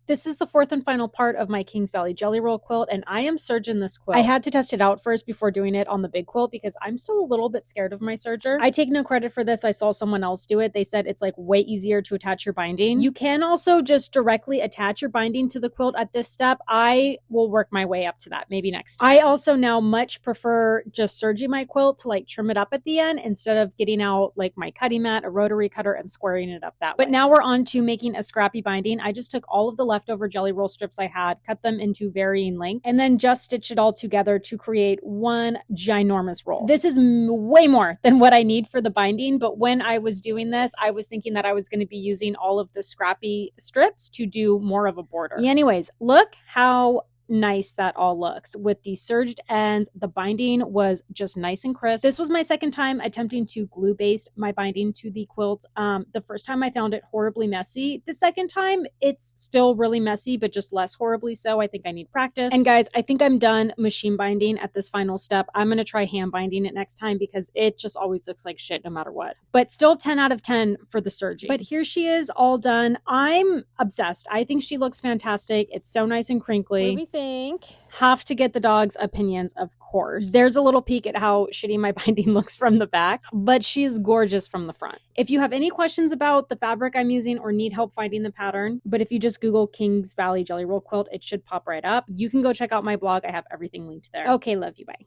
This is the fourth and final part of my Kings Valley Jelly Roll quilt, and I am serging this quilt. I had to test it out first before doing it on the big quilt because I'm still a little bit scared of my serger. I take no credit for this. I saw someone else do it. They said it's like way easier to attach your binding. You can also just directly attach your binding to the quilt at this step. I will work my way up to that maybe next time. I also now much prefer just serging my quilt to like trim it up at the end instead of getting out like my cutting mat, a rotary cutter, and squaring it up that way. But now we're on to making a scrappy binding. I just took all of the leftover jelly roll strips I had, cut them into varying lengths, and then just stitched it all together to create one ginormous roll. This is way more than what I need for the binding, but when I was doing this, I was thinking that I was going to be using all of the scrappy strips to do more of a border. Anyways, look how nice that all looks with the serged ends. The binding was just nice and crisp. This was my second time attempting to glue baste my binding to the quilt. The first time I found it horribly messy. The second time it's still really messy, but just less horribly so. I think I need practice. And guys, I think I'm done machine binding at this final step. I'm going to try hand binding it next time because it just always looks like shit no matter what. But still 10 out of 10 for the serging. But here she is all done. I'm obsessed. I think she looks fantastic. It's so nice and crinkly. What do we think? Have to get the dog's opinions, of course. There's a little peek at how shitty my binding looks from the back, but she's gorgeous from the front. If you have any questions about the fabric I'm using or need help finding the pattern, but if you just Google Kings Valley Jelly Roll Quilt, it should pop right up. You can go check out my blog. I have everything linked there. Okay, love you. Bye.